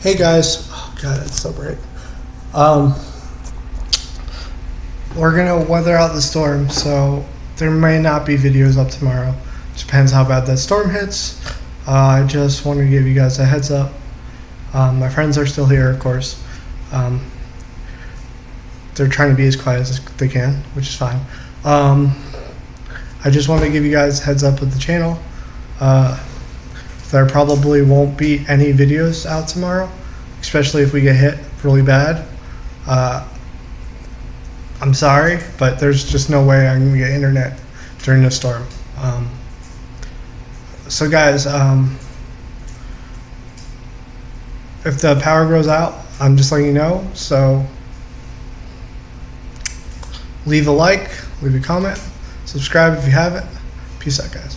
Hey guys, oh god, it's so bright. Um, we're gonna weather out the storm, so there may not be videos up tomorrow. Depends how bad that storm hits. I just wanted to give you guys a heads up. My friends are still here, of course. Um, they're trying to be as quiet as they can, which is fine. I just wanted to give you guys a heads up with the channel. There probably won't be any videos out tomorrow, especially if we get hit really bad. I'm sorry, but there's just no way I'm gonna get internet during the storm. So guys, if the power goes out, I'm just letting you know. So leave a like, leave a comment, subscribe if you haven't. Peace out, guys.